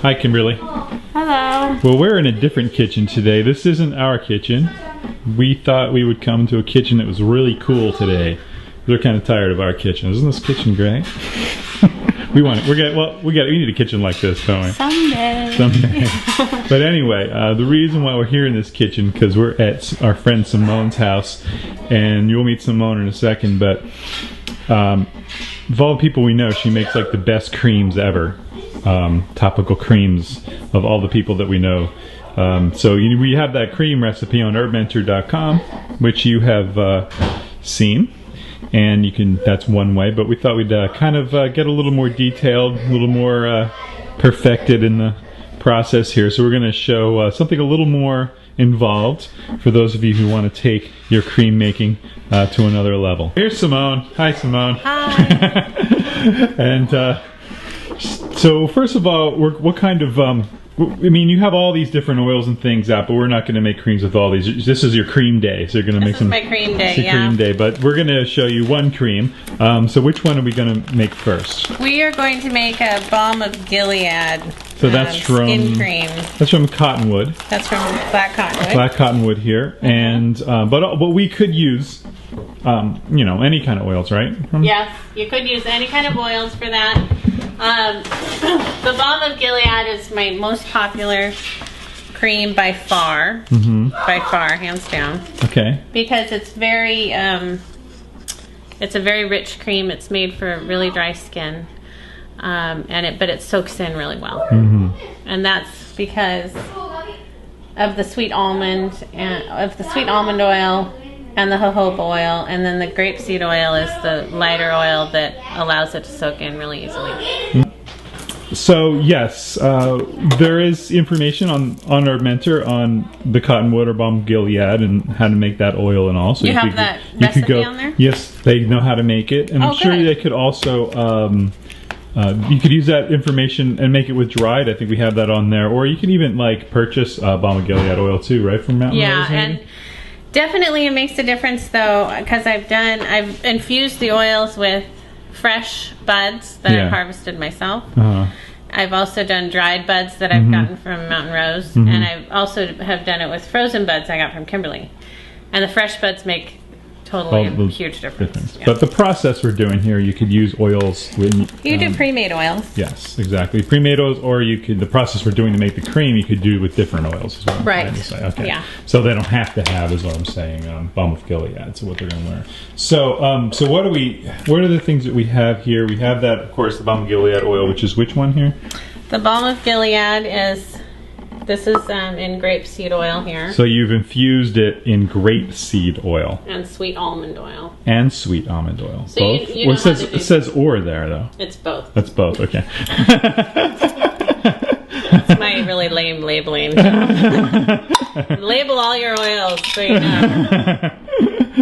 Hi, Kimberly. Hello. Well, we're in a different kitchen today. This isn't our kitchen. We thought we would come to a kitchen that was really cool today. We're kind of tired of our kitchen. Isn't this kitchen great? we need a kitchen like this, don't we? Someday. But anyway, the reason why we're here in this kitchen, because we're at our friend Simone's house, and you'll meet Simone in a second, but of all the people we know, she makes like the best creams ever. Topical creams of all the people that we know. So we have that cream recipe on herbmentor.com, which you have seen, and you can. That's one way. But we thought we'd kind of get a little more detailed, a little more perfected in the process here. So we're going to show something a little more involved for those of you who want to take your cream making to another level. Here's Simone. Hi, Simone. Hi. And so first of all, what kind of I mean, you have all these different oils and things out, but we're not going to make creams with all these. This is your cream day, so you're going to make some. This is my cream day, yeah. Cream day, but we're going to show you one cream. So which one are we going to make first? We are going to make a Balm of Gilead. So that's from skin cream. That's from Cottonwood. That's from Black Cottonwood. Black Cottonwood here, and but we could use, you know, any kind of oils, right? Yes, you could use any kind of oils for that. The Balm of Gilead is my most popular cream by far. By far, hands down. Okay. Because it's very, it's a very rich cream. It's made for really dry skin, but it soaks in really well. And that's because of the sweet almond oil and the jojoba oil, and then the grapeseed oil is the lighter oil that allows it to soak in really easily. So yes, there is information on our mentor on the Cottonwood or Balm of Gilead and how to make that oil and all. So you have that recipe on there? Yes, they know how to make it, and I'm sure they could also. You could use that information and make it with dried. I think we have that on there, or you can even like purchase Balm of Gilead oil too, right, from Mountain Rose? Yeah, and definitely it makes a difference though, because I've infused the oils with fresh buds that I've harvested myself. I've also done dried buds that I've gotten from Mountain Rose, and I also have done it with frozen buds I got from Kimberly. And the fresh buds make totally a huge difference. Yeah. But the process we're doing here, you could use oils. You do pre-made oils. Yes, exactly. Pre-made oils, or you could, the process we're doing to make the cream, you could do with different oils as well. Right. Okay. Yeah. So they don't have to have, is what I'm saying, Balm of Gilead. So what they're going to learn. So, so what are the things that we have here? We have that, of course, the Balm of Gilead oil, which is which one here? The Balm of Gilead is. This is in grapeseed oil here. So you've infused it in grapeseed oil. And sweet almond oil. And sweet almond oil. So both? You know it says or there, though. It's both. That's both, okay. That's my really lame labeling job. Label all your oils so you know.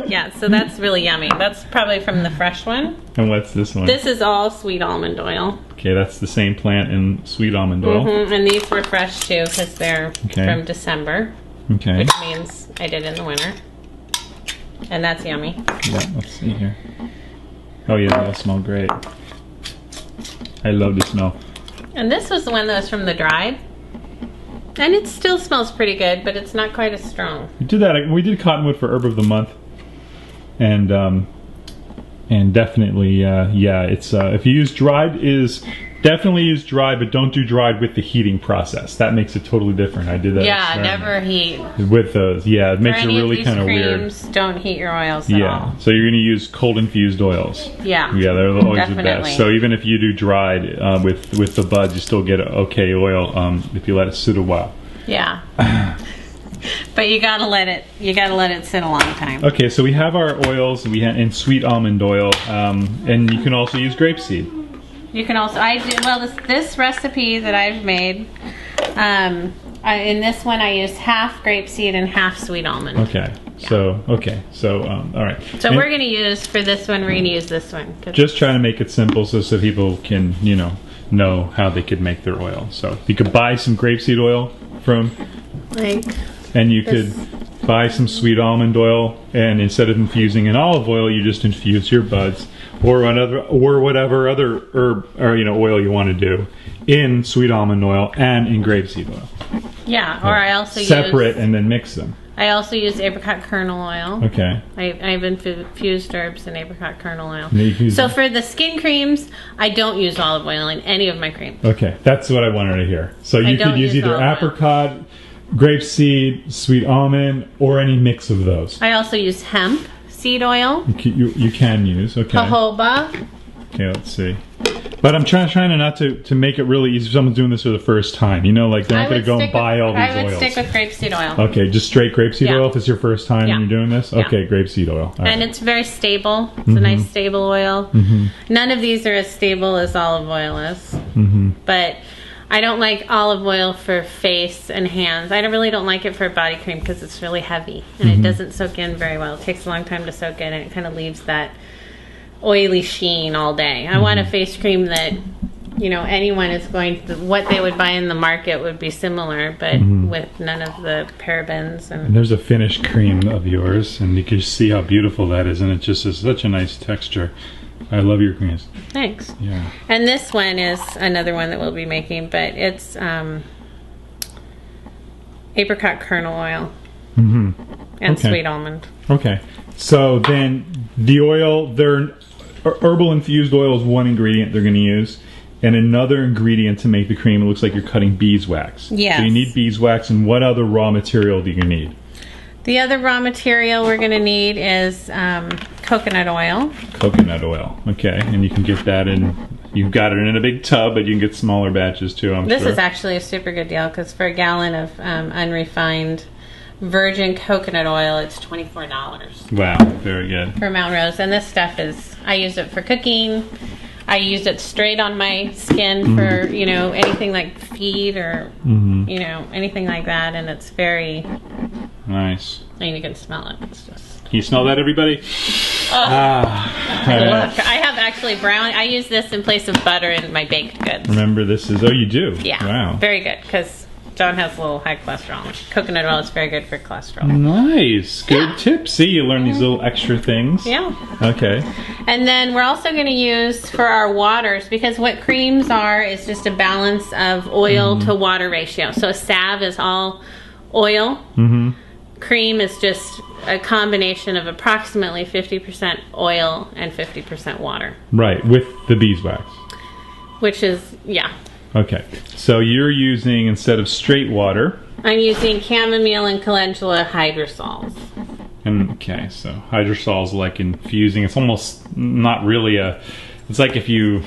Yeah, so that's really yummy. That's probably from the fresh one. And what's this one? This is all sweet almond oil. Okay, that's the same plant in sweet almond oil. And these were fresh too because they're from December. Okay. Which means I did in the winter. And that's yummy. Yeah, let's see here. Oh yeah, they all smell great. I love the smell. And this was the one that was from the dried. And it still smells pretty good, but it's not quite as strong. We did that. We did Cottonwood for Herb of the Month. And definitely, yeah, it's if you use dried, definitely use dried, but don't do dried with the heating process. That makes it totally different. I did that. Yeah, never heat with those. Yeah, it makes it really kind of weird. Don't heat your oils at all. So you're going to use cold infused oils. Yeah. Yeah, they're always the best. So even if you do dried with the buds, you still get okay oil if you let it sit a while. Yeah. But you gotta let it sit a long time. Okay, so we have our oils. And sweet almond oil, and you can also use grapeseed. You can also this recipe that I've made. In this one, I used half grapeseed and half sweet almond. Okay. Yeah. So all right. So we're gonna use for this one. We're gonna use this one. Just trying to make it simple so people can know how they could make their oil. So you could buy some grapeseed oil from. Like. And you could buy some sweet almond oil, and instead of infusing in olive oil, you just infuse your buds or whatever other herb or oil you want to do in sweet almond oil and in grapeseed oil. Yeah, or I also separate and then mix them. I also use apricot kernel oil. Okay. I've infused herbs in apricot kernel oil. So for the skin creams, I don't use olive oil in any of my creams. Okay, that's what I wanted to hear. So you could use either apricot, grapeseed, sweet almond, or any mix of those. I also use hemp seed oil. You can use, okay. Jojoba. Okay, let's see. But I'm trying not to make it really easy if someone's doing this for the first time. They're not going to go and buy all these oils. I would stick with grapeseed oil. Okay, just straight grapeseed oil if it's your first time and you're doing this? Okay, grapeseed oil. And it's very stable. It's a nice stable oil. None of these are as stable as olive oil is. But I don't like olive oil for face and hands. I really don't like it for body cream because it's really heavy. And it doesn't soak in very well. It takes a long time to soak in, and it kind of leaves that oily sheen all day. I want a face cream that anyone is going to, what they would buy in the market would be similar, but with none of the parabens. And there's a finished cream of yours, and you can see how beautiful that is, and it just is such a nice texture. I love your creams. Thanks. Yeah. And this one is another one that we'll be making, but it's apricot kernel oil and sweet almond. Okay. So then the oil, herbal infused oil is one ingredient they're going to use, and another ingredient to make the cream, it looks like you're cutting beeswax. Yes. So you need beeswax, and what other raw material do you need? The other raw material we're going to need is coconut oil. Coconut oil, okay. And you can get that you've got it in a big tub, but you can get smaller batches too, I'm sure. This is actually a super good deal because for a gallon of unrefined virgin coconut oil, it's $24. Wow, very good. For Mount Rose. And this stuff I use it for cooking. I use it straight on my skin for, anything like feet or, anything like that. And it's very nice. And you can smell it. It's just... Can you smell that, everybody? I have actually I use this in place of butter in my baked goods. Remember, this is, you do? Yeah. Wow. Very good, because John has a little high cholesterol. Coconut oil is very good for cholesterol. Nice. Good tip. See, you learn these little extra things. Yeah. Okay. And then we're also going to use for our waters, because what creams are is just a balance of oil to water ratio. So a salve is all oil. Cream is just a combination of approximately 50% oil and 50% water. Right, with the beeswax. Which is, yeah. Okay, so you're using, instead of straight water... I'm using chamomile and calendula hydrosols. Okay, so hydrosol's like infusing. It's almost not really it's like if you...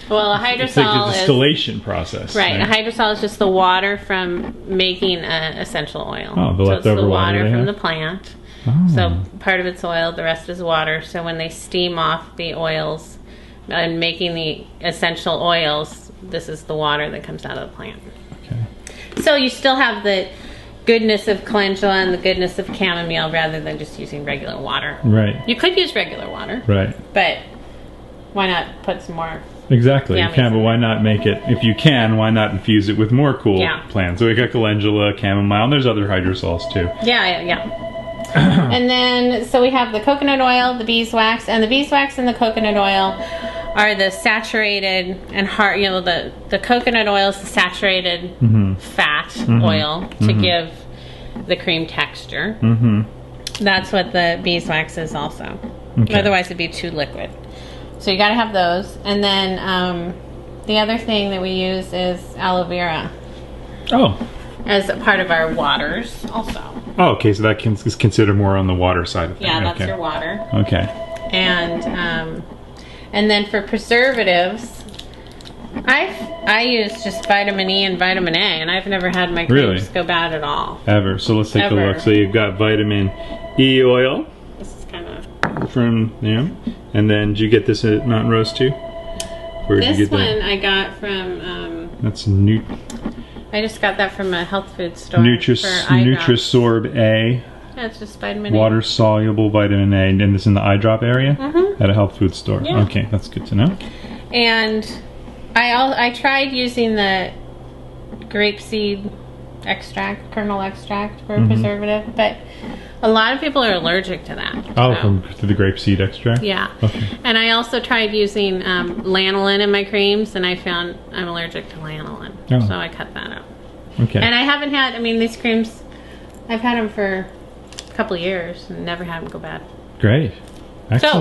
Well, a hydrosol it's like a distillation process. Right, a hydrosol is just the water from making essential oil. Oh, the leftover it's the water from have? the plant. Oh. So part of it's oil, the rest is water. So when they steam off the oils and making the essential oils, this is the water that comes out of the plant. Okay. So you still have the goodness of calendula and the goodness of chamomile rather than just using regular water. Right. You could use regular water. Right. But why not put some more? Exactly. You can, but why not make it, if you can, why not infuse it with more cool plants? So we got calendula, chamomile, and there's other hydrosols too. Yeah. And then, so we have the coconut oil, the beeswax, and the beeswax and the coconut oil are the saturated and hard, the coconut oil is the saturated fat oil to give the cream texture. That's what the beeswax is also. Okay. Otherwise it'd be too liquid. So you got to have those. And then the other thing that we use is aloe vera. Oh. As a part of our waters also. Oh, okay. So that is considered more on the water side of things. Yeah, that's your water. Okay. And then for preservatives, I use just vitamin E and vitamin A, and I've never had my creams go bad at all. Ever. So let's take a look. So you've got vitamin E oil. This is kind of... From, and then did you get this at Mountain Rose too? Where did you get that? This one I got from... That's I just got that from a health food store. Nutrisorb A. Yeah, it's just vitamin A. Water soluble vitamin A, and this in the eye drop area at a health food store. Yeah. Okay, that's good to know. And I tried using the grapeseed extract, kernel extract for a preservative, but a lot of people are allergic to that. Oh, to the grapeseed extract? Yeah. Okay. And I also tried using lanolin in my creams, and I found I'm allergic to lanolin. Oh. So I cut that out. Okay. And I haven't had, I mean, these creams, I've had them for a couple of years and never had them go bad. Great. Excellent.